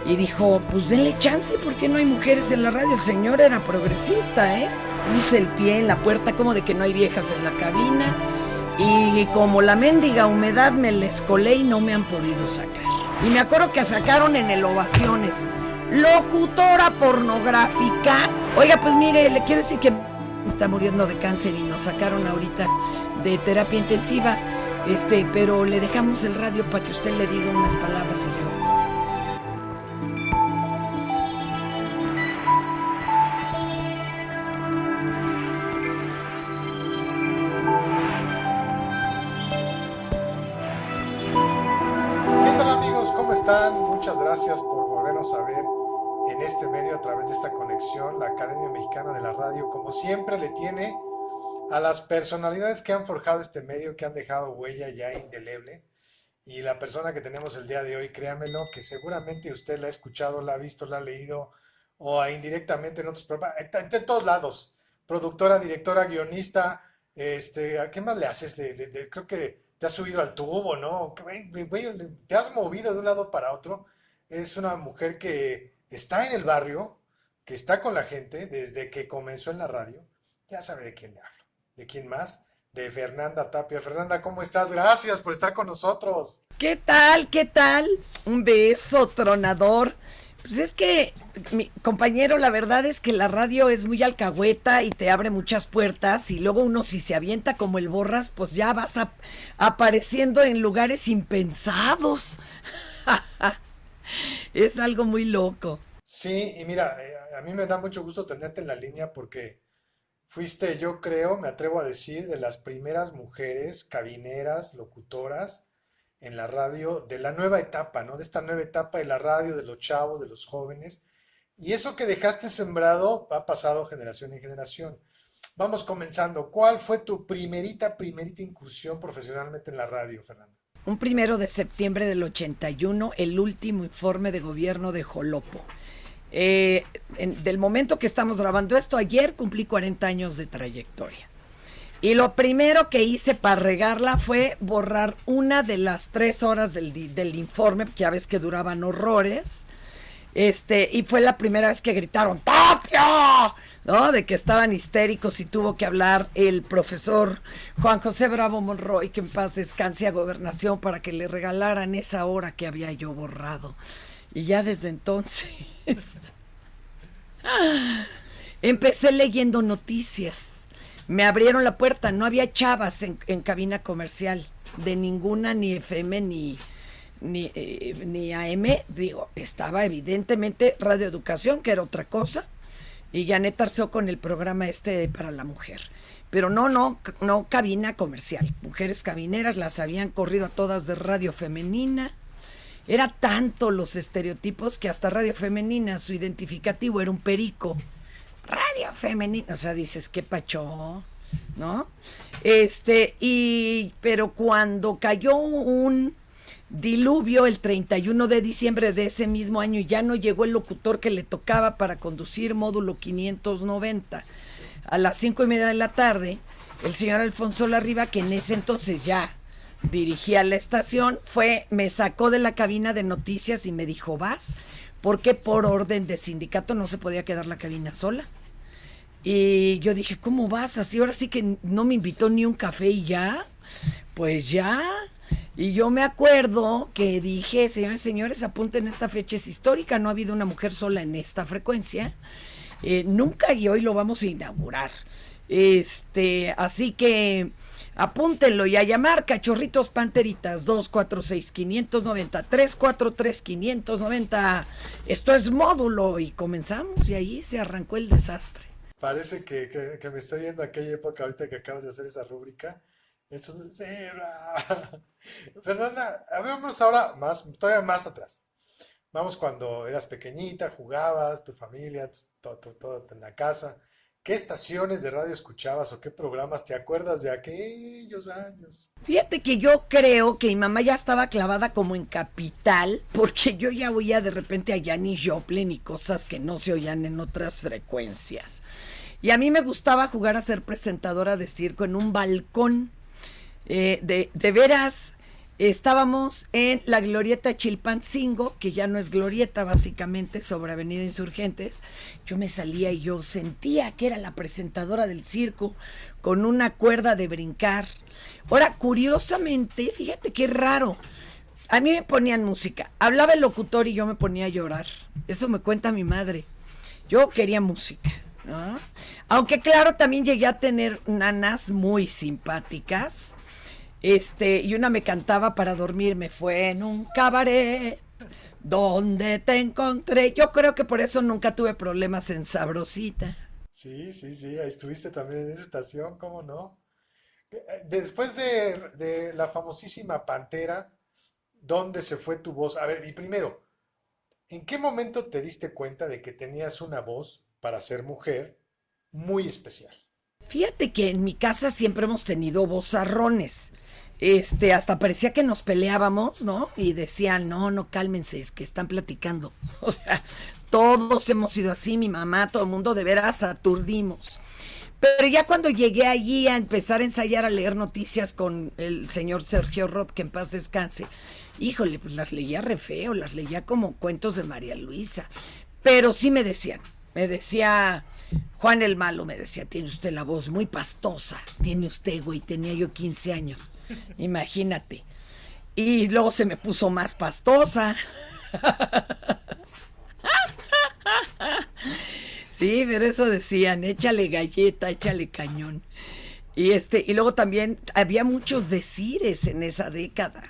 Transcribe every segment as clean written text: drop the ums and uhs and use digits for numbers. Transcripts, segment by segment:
Y dijo, pues denle chance, ¿por qué no hay mujeres en la radio? El señor era progresista, ¿eh? Puse el pie en la puerta como de que no hay viejas en la cabina. Y como la mendiga humedad me les colé y no me han podido sacar. Y me acuerdo que sacaron en el Ovaciones, locutora pornográfica. Oiga, pues mire, le quiero decir que está muriendo de cáncer y nos sacaron ahorita de terapia intensiva. Pero le dejamos el radio para que usted le diga unas palabras, señor. ¿Cómo están? Muchas gracias por volvernos a ver en este medio a través de esta conexión. La Academia Mexicana de la Radio, como siempre, le tiene a las personalidades que han forjado este medio, que han dejado huella ya indeleble. Y la persona que tenemos el día de hoy, créamelo, que seguramente usted la ha escuchado, la ha visto, la ha leído, o indirectamente en otros programas, en todos lados. Productora, directora, guionista, ¿a qué más le haces? Creo que te has subido al tubo, ¿no? Te has movido de un lado para otro. Es una mujer que está en el barrio, que está con la gente desde que comenzó en la radio. Ya sabe de quién le hablo. ¿De quién más? De Fernanda Tapia. Fernanda, ¿cómo estás? Gracias por estar con nosotros. ¿Qué tal? ¿Qué tal? Un beso tronador. Pues es que, mi compañero, la verdad es que la radio es muy alcahueta y te abre muchas puertas, y luego uno, si se avienta como el Borras, pues ya vas apareciendo en lugares impensados. Es algo muy loco. Sí, y mira, a mí me da mucho gusto tenerte en la línea porque fuiste, yo creo, me atrevo a decir, de las primeras mujeres cabineras, locutoras en la radio de la nueva etapa, ¿no? De esta nueva etapa de la radio, de los chavos, de los jóvenes. Y eso que dejaste sembrado ha pasado generación en generación. Vamos comenzando. ¿Cuál fue tu primerita incursión profesionalmente en la radio, Fernanda? Un 1 de septiembre del 81, el último informe de gobierno de Jolopo. Del momento que estamos grabando esto, ayer cumplí 40 años de trayectoria. Y lo primero que hice para regarla fue borrar una de las 3 horas del informe, que ya ves que duraban horrores. Y fue la primera vez que gritaron ¡Tapia!, ¿no? De que estaban histéricos, y tuvo que hablar el profesor Juan José Bravo Monroy, que en paz descanse, a Gobernación para que le regalaran esa hora que había yo borrado. Y ya desde entonces empecé leyendo noticias. Me abrieron la puerta, no había chavas en cabina comercial, de ninguna, ni FM, ni AM. Digo, estaba evidentemente Radio Educación, que era otra cosa, y Janet Arceo con el programa para la mujer. Pero no cabina comercial. Mujeres cabineras las habían corrido a todas de radio femenina. Era tanto los estereotipos que hasta Radio Femenina, su identificativo era un perico. Radio Femenina, o sea, dices, qué pacho, ¿no? Pero cuando cayó un diluvio el 31 de diciembre de ese mismo año, y ya no llegó el locutor que le tocaba para conducir módulo 590 a las 5:30 de la tarde, el señor Alfonso Larriba, que en ese entonces ya dirigía la estación, me sacó de la cabina de noticias y me dijo, vas, porque por orden de sindicato no se podía quedar la cabina sola. Y yo dije, ¿cómo vas así? Ahora sí que no me invitó ni un café y ya, pues ya. Y yo me acuerdo que dije, señores, señores, apunten, esta fecha es histórica, no ha habido una mujer sola en esta frecuencia, nunca, y hoy lo vamos a inaugurar. Así que apúntenlo, y a llamar, cachorritos panteritas, 246-590, 343-590. Esto es módulo, y comenzamos, y ahí se arrancó el desastre. Parece que me estoy yendo a aquella época ahorita que acabas de hacer esa rúbrica. Eso es... sí, Fernanda, vamos ahora todavía más atrás. Vamos cuando eras pequeñita, jugabas, tu familia, todo en la casa. ¿Qué estaciones de radio escuchabas o qué programas te acuerdas de aquellos años? Fíjate que yo creo que mi mamá ya estaba clavada como en Capital, porque yo ya oía de repente a Janis Joplin y cosas que no se oían en otras frecuencias. Y a mí me gustaba jugar a ser presentadora de circo en un balcón. De veras, Estábamos en la glorieta Chilpancingo, que ya no es glorieta básicamente, sobre Avenida Insurgentes. Yo me salía y yo sentía que era la presentadora del circo con una cuerda de brincar. Ahora, curiosamente, fíjate qué raro. A mí me ponían música, hablaba el locutor y yo me ponía a llorar. Eso me cuenta mi madre. Yo quería música, ¿no? Aunque claro, también llegué a tener nanas muy simpáticas. Y una me cantaba para dormir, me fue en un cabaret donde te encontré. Yo creo que por eso nunca tuve problemas en Sabrosita. Sí, sí, sí, ahí estuviste también en esa estación, ¿cómo no? Después de la famosísima Pantera, ¿dónde se fue tu voz? A ver, y primero, ¿en qué momento te diste cuenta de que tenías una voz para ser mujer muy especial? Fíjate que en mi casa siempre hemos tenido vozarrones. Hasta parecía que nos peleábamos, ¿no? Y decían, no, no, cálmense, es que están platicando. O sea, todos hemos sido así, mi mamá, todo el mundo, de veras aturdimos. Pero ya cuando llegué allí a empezar a ensayar, a leer noticias con el señor Sergio Roth, que en paz descanse, híjole, pues las leía re feo, las leía como cuentos de María Luisa. Pero sí me decía Juan el Malo, me decía, tiene usted la voz muy pastosa, tiene usted, güey, tenía yo 15 años, imagínate. Y luego se me puso más pastosa. Sí, pero eso decían, échale galleta, échale cañón. Y luego también había muchos decires en esa década.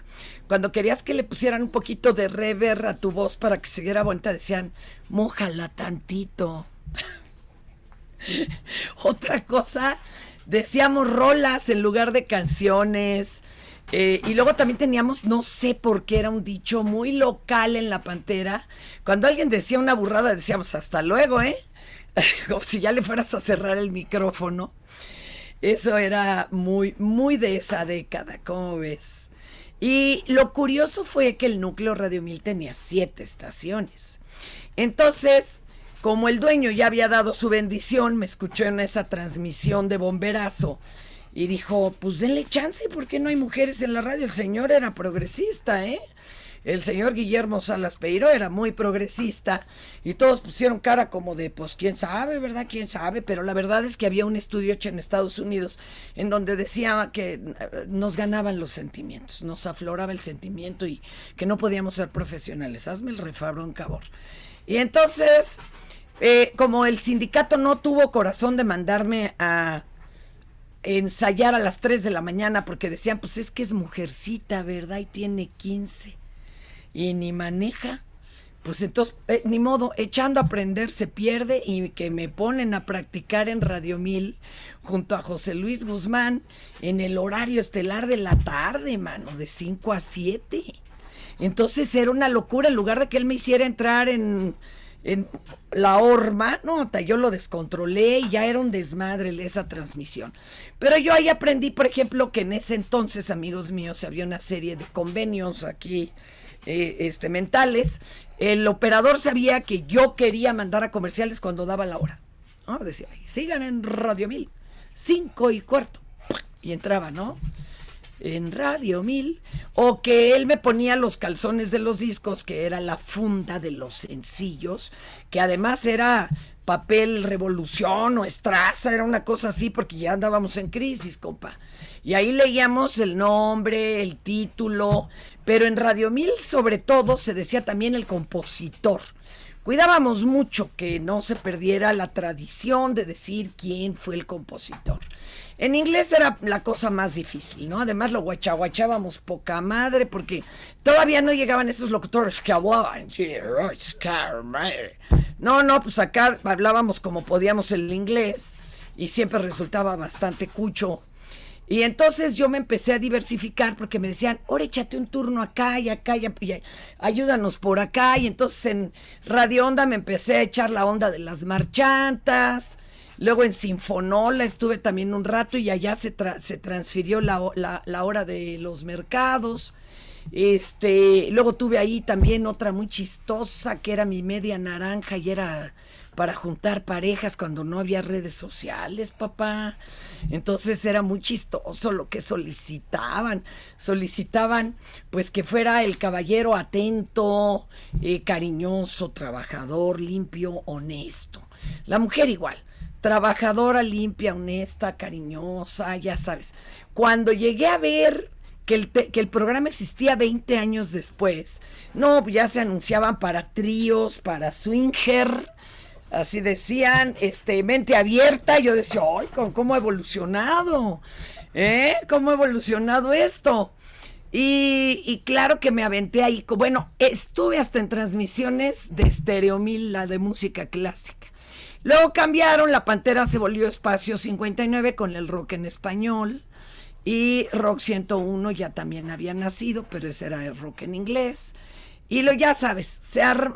Cuando querías que le pusieran un poquito de reverb a tu voz para que se oyera bonita, decían, mójala tantito. Otra cosa, decíamos rolas en lugar de canciones. Y luego también teníamos, no sé por qué, era un dicho muy local en La Pantera. Cuando alguien decía una burrada, decíamos, hasta luego, ¿eh? Como si ya le fueras a cerrar el micrófono. Eso era muy, muy de esa década, ¿cómo ves? Y lo curioso fue que el núcleo Radio 1000 tenía 7 estaciones. Entonces, como el dueño ya había dado su bendición, me escuchó en esa transmisión de bomberazo y dijo, pues denle chance, ¿por qué no hay mujeres en la radio? El señor era progresista, ¿eh? El señor Guillermo Salas Peiro era muy progresista y todos pusieron cara como de, pues quién sabe, ¿verdad? Quién sabe, pero la verdad es que había un estudio hecho en Estados Unidos en donde decía que nos ganaban los sentimientos, nos afloraba el sentimiento y que no podíamos ser profesionales. Hazme el refabrón, cabor. Y entonces, como el sindicato no tuvo corazón de mandarme a ensayar a las 3 de la mañana porque decían, pues es que es mujercita, ¿verdad? Y tiene 15 y ni maneja, pues entonces, ni modo, echando a aprender se pierde y que me ponen a practicar en Radio 1000 junto a José Luis Guzmán en el horario estelar de la tarde, mano, de 5 a 7. Entonces era una locura, en lugar de que él me hiciera entrar en la horma, no, yo lo descontrolé y ya era un desmadre esa transmisión. Pero yo ahí aprendí, por ejemplo, que en ese entonces, amigos míos, había una serie de convenios aquí mentales. El operador sabía que yo quería mandar a comerciales cuando daba la hora, ¿no? Decía, sigan en Radio 1000, 5:15, y entraba, ¿no? En Radio 1000, o que él me ponía los calzones de los discos, que era la funda de los sencillos, que además era papel Revolución o Estraza, era una cosa así, porque ya andábamos en crisis, compa. Y ahí leíamos el nombre, el título, pero en Radio 1000 sobre todo se decía también el compositor. Cuidábamos mucho que no se perdiera la tradición de decir quién fue el compositor. En inglés era la cosa más difícil, ¿no? Además lo guachaguachábamos poca madre porque todavía no llegaban esos locutores que hablaban. No, pues acá hablábamos como podíamos el inglés y siempre resultaba bastante cucho. Y entonces yo me empecé a diversificar porque me decían, ahora échate un turno acá y ayúdanos por acá. Y entonces en Radio Onda me empecé a echar la onda de las marchantas. Luego en Sinfonola estuve también un rato y allá se transfirió la hora de los mercados. Luego tuve ahí también otra muy chistosa que era Mi Media Naranja y era para juntar parejas cuando no había redes sociales, papá. Entonces era muy chistoso lo que solicitaban. Solicitaban pues que fuera el caballero atento, cariñoso, trabajador, limpio, honesto. La mujer igual, trabajadora, limpia, honesta, cariñosa, ya sabes. Cuando llegué a ver que el programa existía 20 años después, no, ya se anunciaban para tríos, para swinger, así decían, mente abierta. Yo decía, ¡ay, cómo ha evolucionado! ¿Cómo ha evolucionado esto? Y claro que me aventé ahí. Bueno, estuve hasta en transmisiones de Stereo 1000, la de música clásica. Luego cambiaron, La Pantera se volvió Espacio 59 con el rock en español. Y Rock 101 ya también había nacido, pero ese era el rock en inglés. Y ya sabes,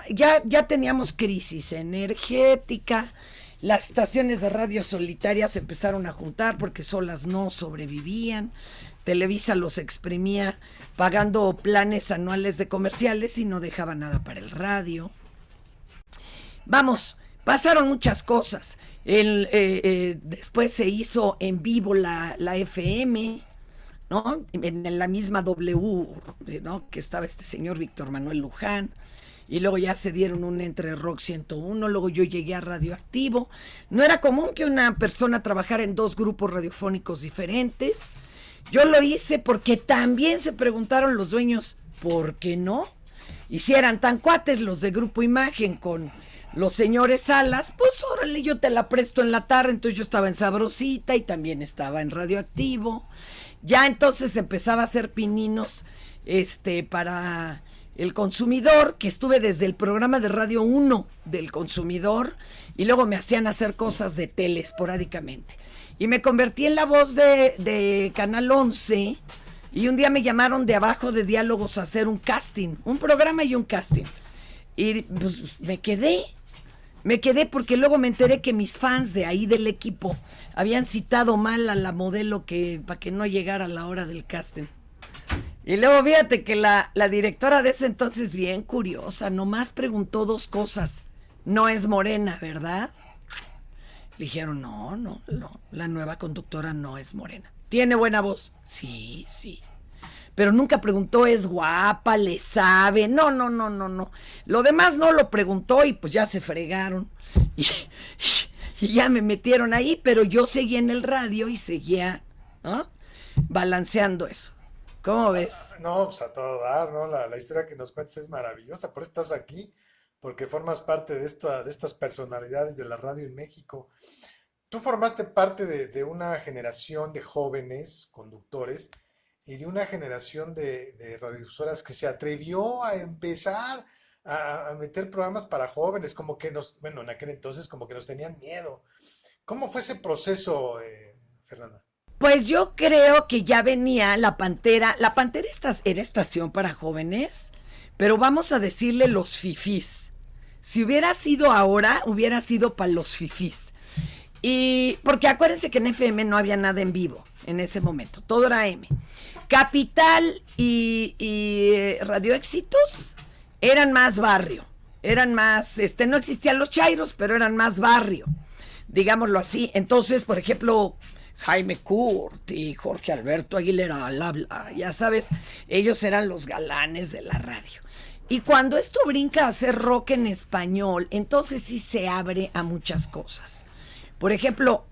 ya teníamos crisis energética, las estaciones de radio solitarias se empezaron a juntar porque solas no sobrevivían. Televisa los exprimía pagando planes anuales de comerciales y no dejaba nada para el radio. Vamos, pasaron muchas cosas. Después se hizo en vivo la FM, ¿no? En la misma W, ¿no? Que estaba este señor Víctor Manuel Luján. Y luego ya se dieron un entre Rock 101. Luego yo llegué a Radioactivo. No era común que una persona trabajara en 2 grupos radiofónicos diferentes. Yo lo hice porque también se preguntaron los dueños, ¿por qué no? Y si eran tan cuates los de Grupo Imagen con los señores Salas, pues órale, yo te la presto en la tarde. Entonces yo estaba en Sabrosita y también estaba en Radioactivo. Ya entonces empezaba a hacer pininos para El Consumidor, que estuve desde el programa de Radio 1 del Consumidor, y luego me hacían hacer cosas de tele esporádicamente. Y me convertí en la voz de Canal 11, y un día me llamaron de abajo de Diálogos a hacer un casting, un programa y un casting. Y pues me quedé porque luego me enteré que mis fans de ahí del equipo habían citado mal a la modelo para que no llegara a la hora del casting. Y luego fíjate que la directora de ese entonces, bien curiosa, nomás preguntó 2 cosas. No es morena, ¿verdad? Le dijeron, no, la nueva conductora no es morena. ¿Tiene buena voz? Sí. Pero nunca preguntó, ¿es guapa? ¿Le sabe? No. Lo demás no lo preguntó y pues ya se fregaron. Y ya me metieron ahí, pero yo seguía en el radio y seguía, ¿no?, balanceando eso. ¿Cómo ves? No, pues a todo dar, ¿no? La historia que nos cuentas es maravillosa, por eso estás aquí, porque formas parte de estas personalidades de la radio en México. Tú formaste parte de una generación de jóvenes conductores y de una generación de radiodifusoras que se atrevió a empezar a meter programas para jóvenes, como que en aquel entonces como que nos tenían miedo. ¿Cómo fue ese proceso, Fernanda? Pues yo creo que ya venía La Pantera. La Pantera era estación para jóvenes, pero vamos a decirle los fifís. Si hubiera sido ahora, hubiera sido para los fifís. Y porque acuérdense que en FM no había nada en vivo en ese momento, todo era M. Capital y Radio Éxitos eran más barrio, eran más, no existían los chairos, pero eran más barrio, digámoslo así. Entonces, por ejemplo, Jaime Curt y Jorge Alberto Aguilera al habla, ya sabes, ellos eran los galanes de la radio. Y cuando esto brinca a hacer rock en español, entonces sí se abre a muchas cosas. Por ejemplo,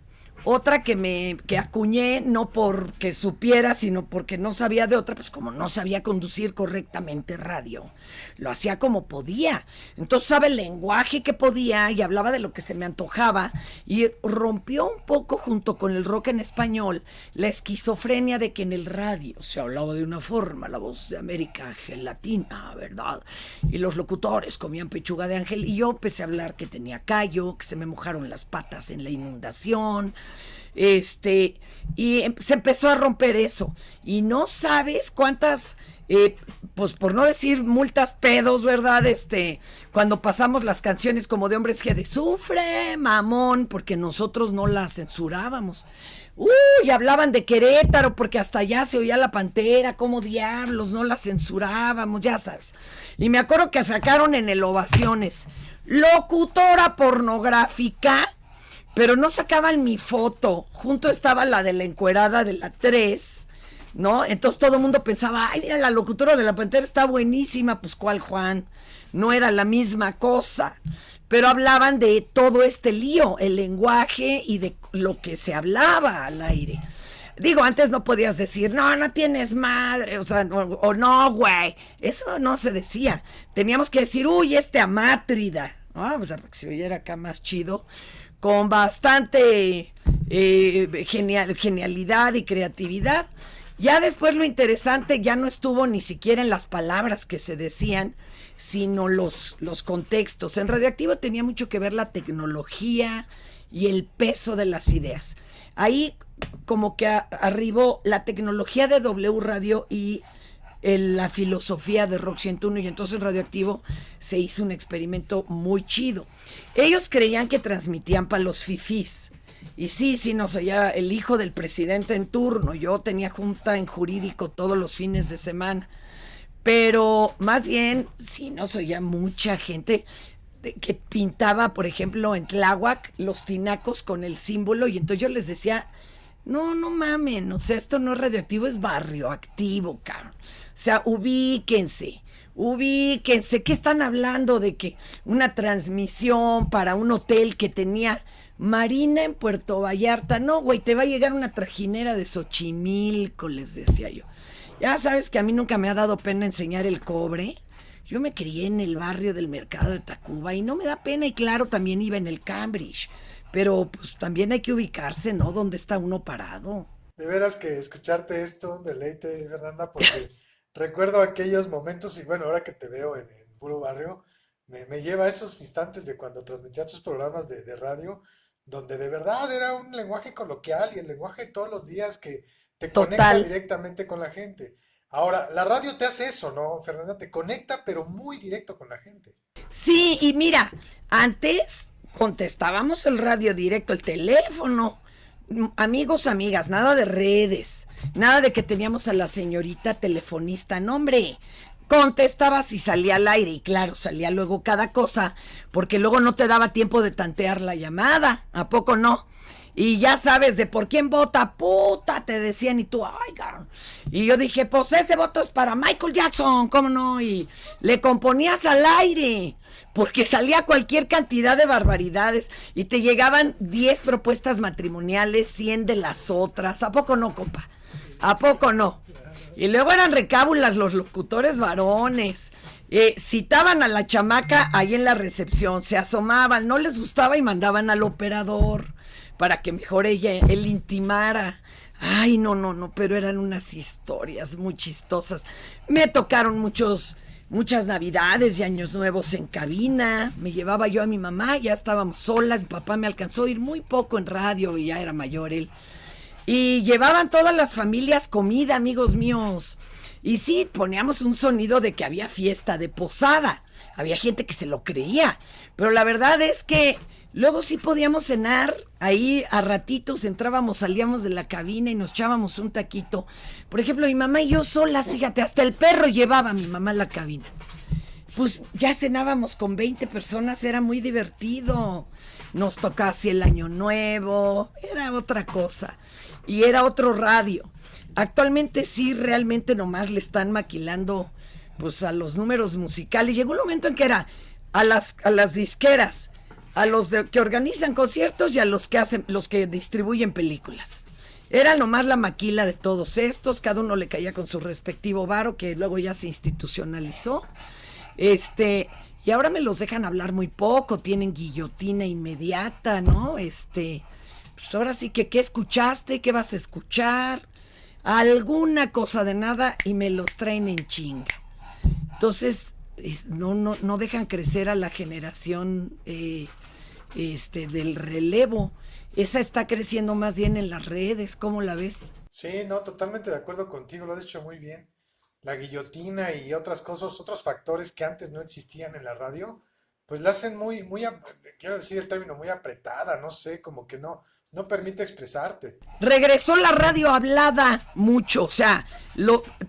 otra que acuñé, no porque supiera, sino porque no sabía de otra, pues como no sabía conducir correctamente radio, lo hacía como podía. Entonces sabe el lenguaje que podía y hablaba de lo que se me antojaba y rompió un poco junto con el rock en español la esquizofrenia de que en el radio se hablaba de una forma, la voz de América gelatina, ¿verdad? Y los locutores comían pechuga de ángel y yo empecé a hablar que tenía callo, que se me mojaron las patas en la inundación. Y se empezó a romper eso y no sabes cuántas pues por no decir multas, pedos, ¿verdad? Cuando pasamos las canciones como de Hombres G de Sufre, mamón, porque nosotros no las censurábamos. Y hablaban de Querétaro porque hasta allá se oía la Pantera, como diablos, no la censurábamos, ya sabes. Y me acuerdo que sacaron en el Ovaciones, locutora pornográfica, pero no sacaban mi foto, junto estaba la de la encuerada de la 3, ¿no? Entonces todo el mundo pensaba, ay, mira, la locutora de la Pantera está buenísima, pues ¿cuál, Juan? No era la misma cosa, pero hablaban de todo este lío, el lenguaje y de lo que se hablaba al aire. Digo, antes no podías decir, no tienes madre, o sea, o no, güey, eso no se decía. Teníamos que decir, uy, amátrida, ¿no? O sea, para que se oyera acá más chido, con bastante genialidad y creatividad. Ya después lo interesante ya no estuvo ni siquiera en las palabras que se decían, sino los contextos. En Radioactivo tenía mucho que ver la tecnología y el peso de las ideas. Ahí como que arribó la tecnología de W Radio y la filosofía de Rock 101, y entonces en Radioactivo se hizo un experimento muy chido. Ellos creían que transmitían para los fifís. Y sí, nos oía el hijo del presidente en turno. Yo tenía junta en jurídico todos los fines de semana. Pero más bien, sí nos oía mucha gente que pintaba, por ejemplo, en Tláhuac, los tinacos con el símbolo. Y entonces yo les decía, no mamen, o sea, esto no es radioactivo, es barrioactivo, cabrón. O sea, ubíquense, ¿qué están hablando de que una transmisión para un hotel que tenía Marina en Puerto Vallarta? No, güey, te va a llegar una trajinera de Xochimilco, les decía yo. Ya sabes que a mí nunca me ha dado pena enseñar el cobre. Yo me crié en el barrio del Mercado de Tacuba y no me da pena, y claro, también iba en el Cambridge. Pero pues también hay que ubicarse, ¿no? ¿Dónde está uno parado? De veras que escucharte esto, un deleite, Fernanda, porque recuerdo aquellos momentos y bueno, ahora que te veo en Puro Barrio, me lleva a esos instantes de cuando transmitías tus programas de radio, donde de verdad era un lenguaje coloquial y el lenguaje de todos los días que te conecta Total. directamente con la gente. Ahora, la radio te hace eso, ¿no, Fernanda? Te conecta, pero muy directo con la gente. Sí, y mira, antes contestábamos el radio directo, el teléfono. Amigos, amigas, nada de redes, nada de que teníamos a la señorita telefonista, no, hombre. Contestabas y salía al aire, y claro, salía luego cada cosa, porque luego no te daba tiempo de tantear la llamada, ¿a poco no? Y ya sabes de por quién vota, puta, te decían, y tú, ay, cabrón. Y yo dije, pues ese voto es para Michael Jackson, ¿cómo no? Y le componías al aire, porque salía cualquier cantidad de barbaridades, y te llegaban 10 propuestas matrimoniales, 100 de las otras. ¿A poco no, compa? ¿A poco no? Y luego eran recábulas los locutores varones. Citaban a la chamaca ahí en la recepción, se asomaban, no les gustaba y mandaban al operador para que mejor él intimara. Ay, no, pero eran unas historias muy chistosas. Me tocaron muchas navidades y años nuevos en cabina. Me llevaba yo a mi mamá, ya estábamos solas. Mi papá me alcanzó a ir muy poco en radio y ya era mayor él. Y llevaban todas las familias comida, amigos míos. Y sí, poníamos un sonido de que había fiesta de posada. Había gente que se lo creía. Pero la verdad es que luego sí podíamos cenar ahí a ratitos, entrábamos, salíamos de la cabina y nos echábamos un taquito. Por ejemplo, mi mamá y yo solas, fíjate, hasta el perro llevaba a mi mamá a la cabina. Pues ya cenábamos con 20 personas, era muy divertido. Nos tocaba así el año nuevo, era otra cosa. Y era otro radio. Actualmente sí, realmente nomás le están maquilando pues a los números musicales. Llegó un momento en que era a las disqueras, a los que organizan conciertos y a los que distribuyen películas. Era nomás la maquila de todos estos, cada uno le caía con su respectivo varo, que luego ya se institucionalizó. Y ahora me los dejan hablar muy poco, tienen guillotina inmediata, ¿no? Pues ahora sí que, ¿qué escuchaste? ¿Qué vas a escuchar? Alguna cosa de nada y me los traen en chinga. Entonces, no dejan crecer a la generación del relevo. Esa está creciendo más bien en las redes, ¿cómo la ves? Sí, no, totalmente de acuerdo contigo, lo has dicho muy bien. la guillotina y otras cosas, otros factores que antes no existían en la radio, pues la hacen quiero decir el término, muy apretada, no sé, como que no permite expresarte. Regresó la radio hablada mucho, o sea,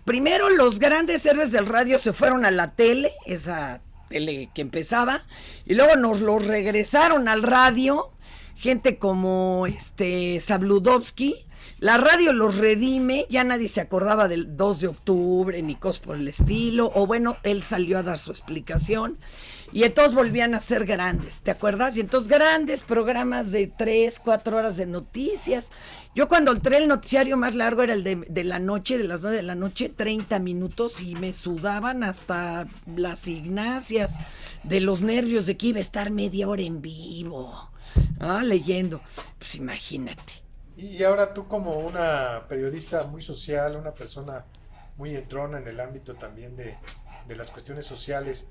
primero los grandes héroes del radio se fueron a la tele, esa tele que empezaba, y luego nos lo regresaron al radio, gente como Sabludovsky. La radio los redime, ya nadie se acordaba del 2 de octubre ni cosas por el estilo, o bueno, él salió a dar su explicación, y entonces volvían a ser grandes, ¿te acuerdas? Y entonces grandes programas de 3, 4 horas de noticias. Yo cuando entré, el noticiario más largo era el de la noche, de las 9 de la noche, 30 minutos, y me sudaban hasta las ignacias de los nervios de que iba a estar media hora en vivo, leyendo. Pues imagínate. Y ahora tú como una periodista muy social, una persona muy entrona en el ámbito también de las cuestiones sociales,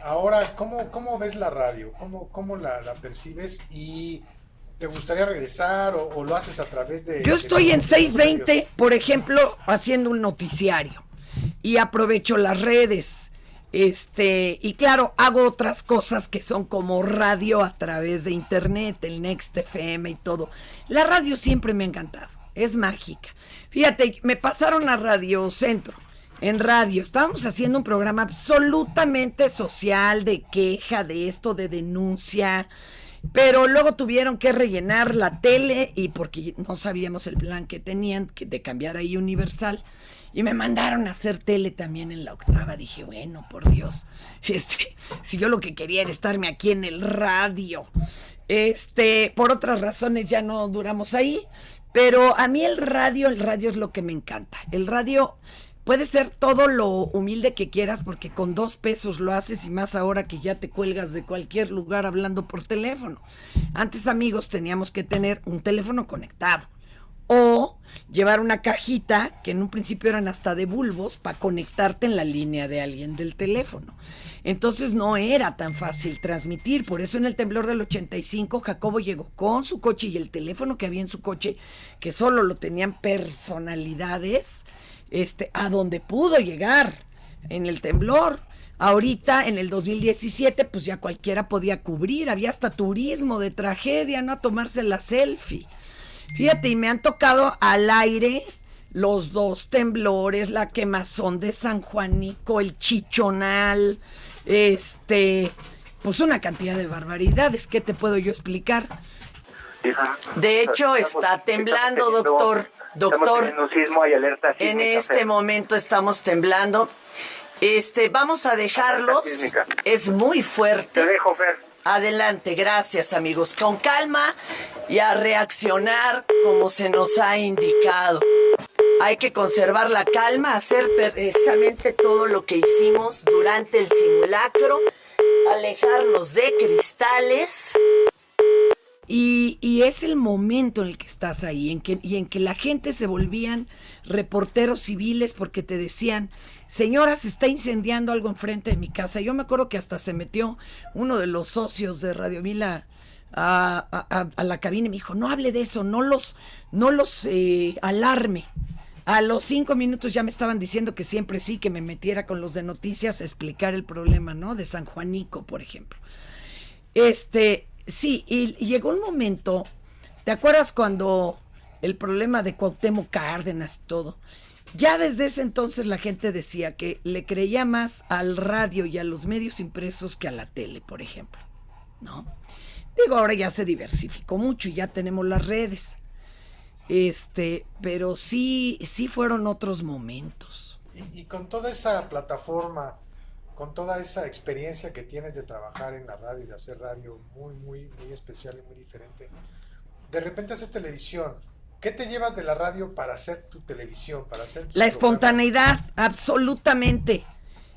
ahora, ¿cómo ves la radio? ¿Cómo la percibes? ¿Y te gustaría regresar o lo haces a través de... Yo estoy en 620, por ejemplo, haciendo un noticiario y aprovecho las redes. Y claro, hago otras cosas que son como radio a través de internet, el Next FM y todo. La radio siempre me ha encantado, es mágica. Fíjate, me pasaron a Radio Centro. En radio, estábamos haciendo un programa absolutamente social, de queja, de esto, de denuncia, pero luego tuvieron que rellenar la tele y porque no sabíamos el plan que tenían de cambiar ahí Universal, y me mandaron a hacer tele también en la octava. Dije, bueno, por Dios, si yo lo que quería era estarme aquí en el radio, por otras razones ya no duramos ahí, pero a mí el radio es lo que me encanta. El radio puede ser todo lo humilde que quieras, porque con 2 pesos lo haces, y más ahora que ya te cuelgas de cualquier lugar hablando por teléfono. Antes, amigos, teníamos que tener un teléfono conectado o llevar una cajita, que en un principio eran hasta de bulbos, para conectarte en la línea de alguien del teléfono. Entonces no era tan fácil transmitir. Por eso en el temblor del 85, Jacobo llegó con su coche y el teléfono que había en su coche, que solo lo tenían personalidades, a donde pudo llegar en el temblor. Ahorita, en el 2017, pues ya cualquiera podía cubrir, había hasta turismo de tragedia, ¿no? A tomarse la selfie. Fíjate, y me han tocado al aire los 2 temblores, la quemazón de San Juanico, el Chichonal, pues una cantidad de barbaridades. ¿Qué te puedo yo explicar? De hecho, está temblando, doctor. Doctor, en este momento estamos temblando. Vamos a dejarlos. Es muy fuerte. Te dejo, Fer. Adelante, gracias, amigos. Con calma y a reaccionar como se nos ha indicado. Hay que conservar la calma, hacer precisamente todo lo que hicimos durante el simulacro, alejarnos de cristales. Y es el momento en el que estás ahí, en que la gente se volvían reporteros civiles porque te decían, señora, se está incendiando algo enfrente de mi casa. Yo me acuerdo que hasta se metió uno de los socios de Radio Vila a la cabina y me dijo, no hable de eso, no los alarme. A los 5 minutos ya me estaban diciendo que siempre sí, que me metiera con los de noticias a explicar el problema, ¿no? De San Juanico, por ejemplo. Sí, y llegó un momento, ¿te acuerdas cuando el problema de Cuauhtémoc Cárdenas y todo? Ya desde ese entonces la gente decía que le creía más al radio y a los medios impresos que a la tele, por ejemplo, ¿no? Digo, ahora ya se diversificó mucho y ya tenemos las redes, pero sí fueron otros momentos. Y con toda esa plataforma, con toda esa experiencia que tienes de trabajar en la radio y de hacer radio muy, muy, muy especial y muy diferente, de repente haces televisión. ¿Qué te llevas de la radio para hacer tu televisión, para hacer tus La programas? Espontaneidad, absolutamente.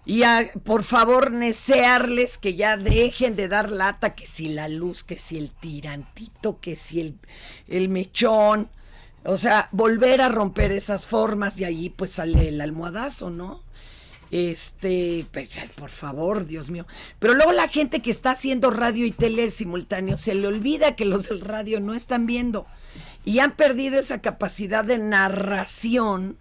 Y por favor, desearles que ya dejen de dar lata, que si la luz, que si el tirantito, que si el mechón. O sea, volver a romper esas formas, y ahí pues sale el almohadazo, ¿no? Por favor, Dios mío. Pero luego la gente que está haciendo radio y tele simultáneo, se le olvida que los del radio no están viendo y han perdido esa capacidad de narración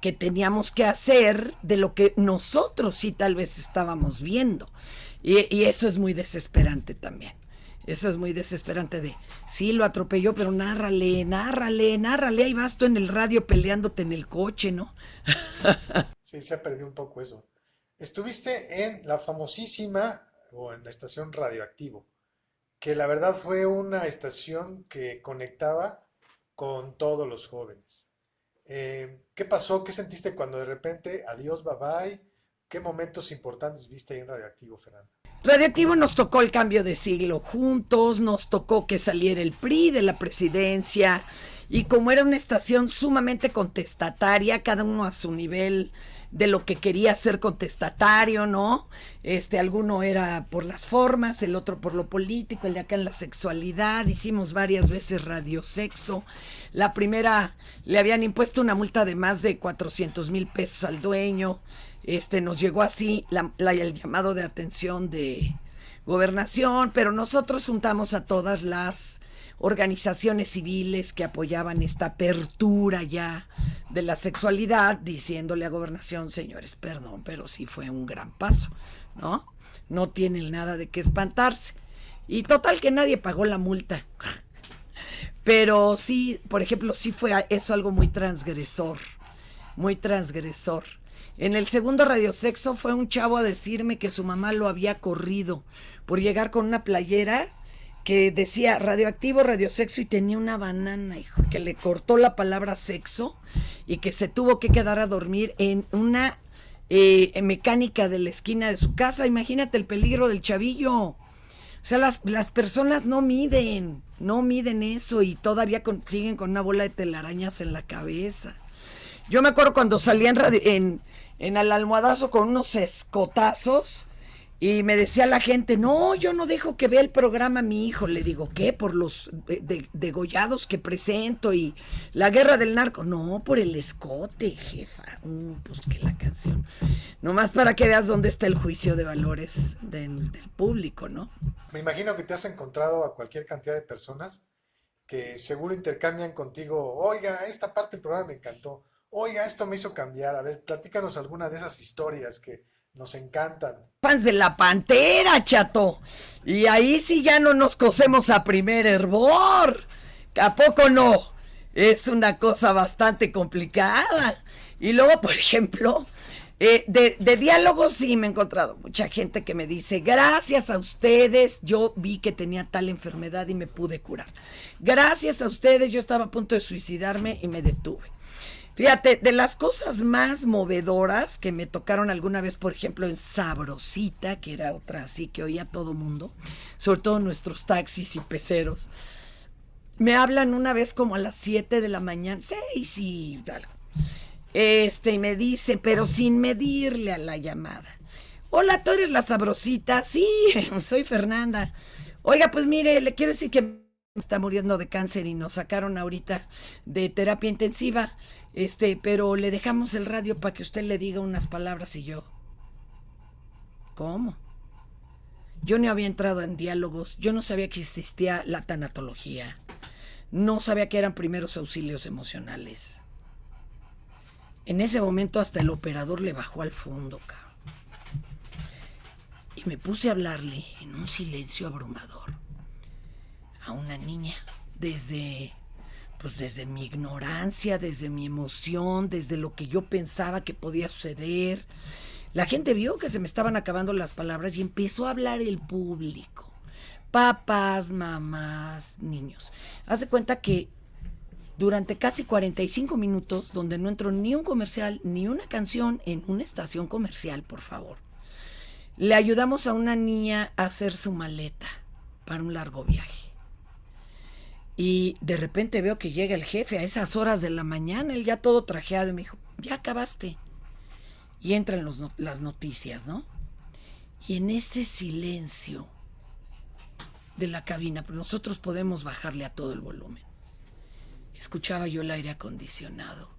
que teníamos que hacer de lo que nosotros sí tal vez estábamos viendo. Y eso es muy desesperante también. Eso es muy desesperante de, sí, lo atropelló, pero nárrale, ahí vas tú en el radio peleándote en el coche, ¿no? Sí, se ha perdido un poco eso. Estuviste en la famosísima, o en la estación Radioactivo, que la verdad fue una estación que conectaba con todos los jóvenes. ¿Qué pasó? ¿Qué sentiste cuando de repente, adiós, bye bye? ¿Qué momentos importantes viste ahí en Radioactivo, Fernanda? Radioactivo nos tocó el cambio de siglo juntos, nos tocó que saliera el PRI de la presidencia y como era una estación sumamente contestataria, cada uno a su nivel de lo que quería ser contestatario, ¿no? Alguno era por las formas, el otro por lo político, el de acá en la sexualidad, hicimos varias veces radiosexo. La primera le habían impuesto una multa de más de 400,000 pesos al dueño. Nos llegó así el llamado de atención de Gobernación, pero nosotros juntamos a todas las organizaciones civiles que apoyaban esta apertura ya de la sexualidad, diciéndole a Gobernación, señores, perdón, pero sí fue un gran paso, ¿no? No tienen nada de qué espantarse. Y total que nadie pagó la multa. Pero sí, por ejemplo, sí fue eso algo muy transgresor, muy transgresor. En el segundo radiosexo fue un chavo a decirme que su mamá lo había corrido por llegar con una playera que decía radioactivo, radiosexo y tenía una banana, hijo, que le cortó la palabra sexo y que se tuvo que quedar a dormir en una mecánica de la esquina de su casa. Imagínate el peligro del chavillo. O sea, las personas no miden eso y todavía siguen con una bola de telarañas en la cabeza. Yo me acuerdo cuando salía en el almohadazo con unos escotazos y me decía la gente, no, yo no dejo que vea el programa mi hijo. Le digo, ¿qué? ¿Por los degollados que presento y la guerra del narco? No, por el escote, jefa. Pues que la canción. Nomás para que veas dónde está el juicio de valores del público, ¿no? Me imagino que te has encontrado a cualquier cantidad de personas que seguro intercambian contigo, oiga, esta parte del programa me encantó, oiga, esto me hizo cambiar. A ver, platícanos alguna de esas historias que nos encantan. Fans de la Pantera, chato. Y ahí sí ya no nos cosemos a primer hervor. ¿A poco no? Es una cosa bastante complicada. Y luego, por ejemplo, de diálogos sí me he encontrado mucha gente que me dice, gracias a ustedes yo vi que tenía tal enfermedad y me pude curar. Gracias a ustedes yo estaba a punto de suicidarme y me detuve. Fíjate, de las cosas más movedoras que me tocaron alguna vez, por ejemplo, en Sabrosita, que era otra así que oía todo mundo, sobre todo nuestros taxis y peceros, me hablan una vez como a las 7 de la mañana, 6 y algo, y me dice, pero sin medirle a la llamada, hola, ¿tú eres la Sabrosita? Sí, soy Fernanda. Oiga, pues mire, le quiero decir que está muriendo de cáncer y nos sacaron ahorita de terapia intensiva, pero le dejamos el radio para que usted le diga unas palabras. Y yo, ¿cómo? Yo no había entrado en diálogos, yo no sabía que existía la tanatología, no sabía que eran primeros auxilios emocionales. En ese momento hasta el operador le bajó al fondo, cabrón. Y me puse a hablarle en un silencio abrumador a una niña, desde mi ignorancia, desde mi emoción, desde lo que yo pensaba que podía suceder. La gente vio que se me estaban acabando las palabras y empezó a hablar el público. Papás, mamás, niños. Haz de cuenta que durante casi 45 minutos, donde no entró ni un comercial, ni una canción en una estación comercial, por favor, le ayudamos a una niña a hacer su maleta para un largo viaje. Y de repente veo que llega el jefe a esas horas de la mañana, él ya todo trajeado, y me dijo, ya acabaste. Y entran las noticias, ¿no? Y en ese silencio de la cabina, pero nosotros podemos bajarle a todo el volumen, escuchaba yo el aire acondicionado.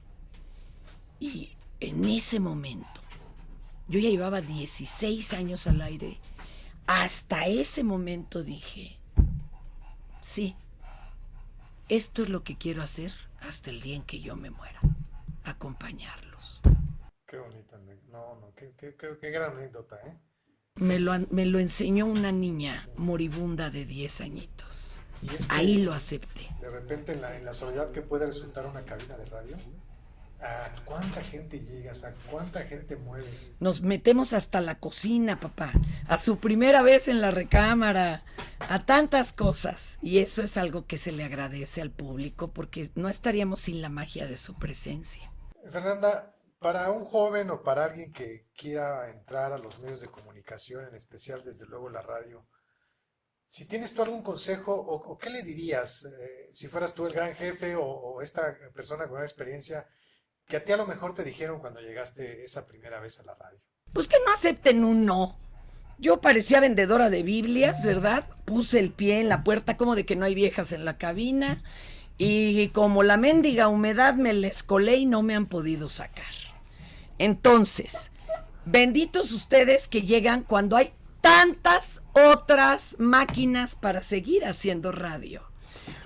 Y en ese momento, yo ya llevaba 16 años al aire, hasta ese momento dije, sí, esto es lo que quiero hacer hasta el día en que yo me muera. acompañarlos. Qué bonita, qué gran anécdota, ¿eh? Me Sí. me lo enseñó una niña moribunda de 10 añitos. Y es Ahí que lo acepté. de repente en la soledad que puede resultar una cabina de radio, ¿a cuánta gente llegas? ¿A cuánta gente mueves? Nos metemos hasta la cocina, papá, a su primera vez en la recámara, a tantas cosas. Y eso es algo que se le agradece al público porque no estaríamos sin la magia de su presencia. Fernanda, para un joven o para alguien que quiera entrar a los medios de comunicación, en especial desde luego la radio, si tienes tú algún consejo o qué le dirías si fueras tú el gran jefe o esta persona con una experiencia que a ti a lo mejor te dijeron cuando llegaste esa primera vez a la radio? Pues que no acepten un no. Yo parecía vendedora de Biblias, ¿verdad? Puse el pie en la puerta como de que no hay viejas en la cabina y como la mendiga humedad me les colé y no me han podido sacar. Entonces, benditos ustedes que llegan cuando hay tantas otras máquinas para seguir haciendo radio,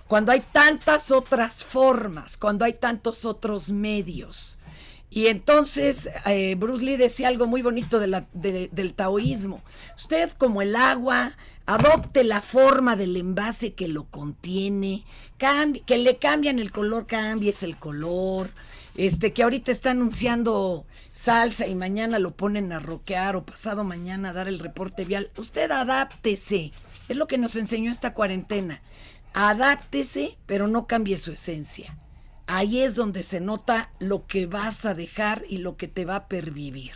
cuando hay tantas otras formas, cuando hay tantos otros medios. Y entonces Bruce Lee decía algo muy bonito del taoísmo. Usted, como el agua, adopte la forma del envase que lo contiene, que le cambian el color, cambies el color. Que ahorita está anunciando salsa y mañana lo ponen a rockear o pasado mañana a dar el reporte vial. Usted adáptese. Es lo que nos enseñó esta cuarentena. Adáptese, pero no cambie su esencia. Ahí es donde se nota lo que vas a dejar y lo que te va a pervivir.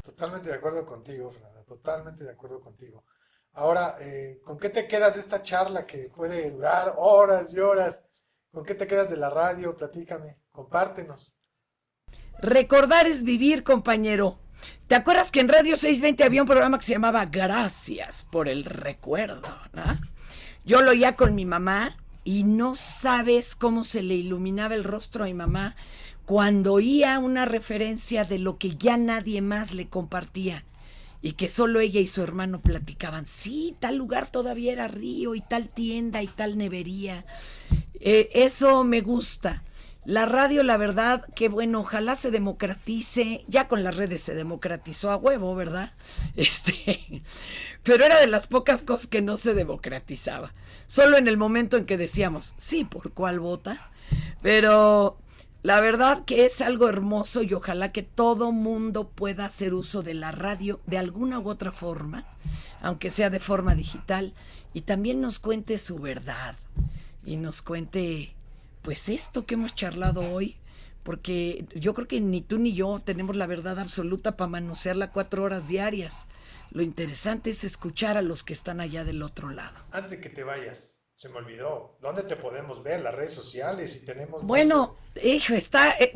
Totalmente de acuerdo contigo, Fernanda, totalmente de acuerdo contigo. Ahora, ¿con qué te quedas de esta charla que puede durar horas y horas? ¿Con qué te quedas de la radio? Platícame, compártenos. Recordar es vivir, compañero. ¿Te acuerdas que en Radio 620 había un programa que se llamaba Gracias por el recuerdo, ¿no? Yo lo oía con mi mamá y no sabes cómo se le iluminaba el rostro a mi mamá cuando oía una referencia de lo que ya nadie más le compartía y que solo ella y su hermano platicaban. Sí, tal lugar todavía era río y tal tienda y tal nevería. Eso me gusta. La radio, la verdad, que bueno, ojalá se democratice. Ya con las redes se democratizó a huevo, ¿verdad? Pero era de las pocas cosas que no se democratizaba. Solo en el momento en que decíamos, sí, ¿por cuál vota? Pero la verdad que es algo hermoso y ojalá que todo mundo pueda hacer uso de la radio de alguna u otra forma, aunque sea de forma digital, y también nos cuente su verdad y nos cuente pues esto que hemos charlado hoy, porque yo creo que ni tú ni yo tenemos la verdad absoluta para manosearla 4 horas diarias. Lo interesante es escuchar a los que están allá del otro lado. Antes de que te vayas, se me olvidó, ¿dónde te podemos ver? Las redes sociales, si tenemos más... Bueno, hijo,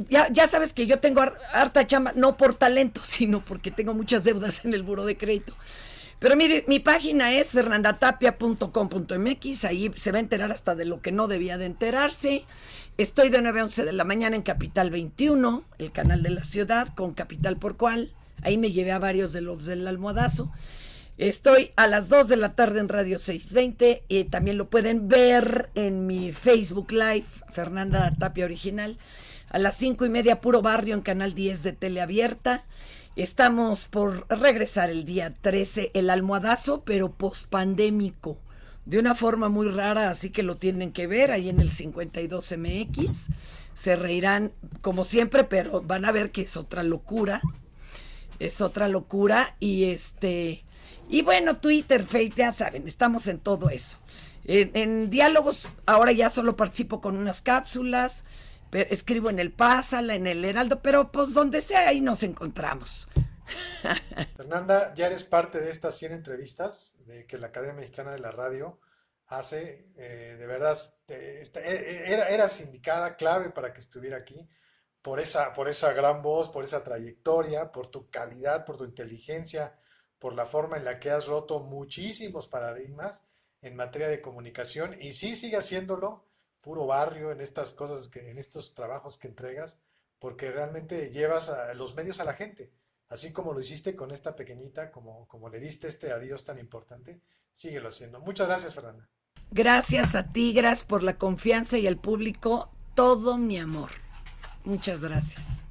ya sabes que yo tengo harta chamba, no por talento, sino porque tengo muchas deudas en el buró de crédito. Pero mire, mi página es fernandatapia.com.mx, ahí se va a enterar hasta de lo que no debía de enterarse. Estoy de 9 a 11 de la mañana en Capital 21, el canal de la ciudad, con Capital por Cual. Ahí me llevé a varios de los del almohadazo. Estoy a las 2 de la tarde en Radio 620 y también lo pueden ver en mi Facebook Live, Fernanda Tapia Original. A las 5:30, Puro Barrio en Canal 10 de Teleabierta. Estamos por regresar el día 13, el almohadazo, pero pospandémico, de una forma muy rara, así que lo tienen que ver ahí en el 52MX. Se reirán como siempre, pero van a ver que es otra locura. Es otra locura y y bueno, Twitter, Facebook, ya saben, estamos en todo eso. En diálogos, ahora ya solo participo con unas cápsulas. Escribo en el Pásala, en el Heraldo, pero pues donde sea ahí nos encontramos. Fernanda, ya eres parte de estas 100 entrevistas que la Academia Mexicana de la Radio hace. De verdad, eras indicada, clave para que estuviera aquí, por esa gran voz, por esa trayectoria, por tu calidad, por tu inteligencia, por la forma en la que has roto muchísimos paradigmas en materia de comunicación, y sí, sigue haciéndolo. Puro barrio en estas cosas, en estos trabajos que entregas, porque realmente llevas a los medios a la gente, así como lo hiciste con esta pequeñita, como le diste este adiós tan importante, síguelo haciendo. Muchas gracias, Fernanda. Gracias a ti, gracias por la confianza y al público, todo mi amor. Muchas gracias.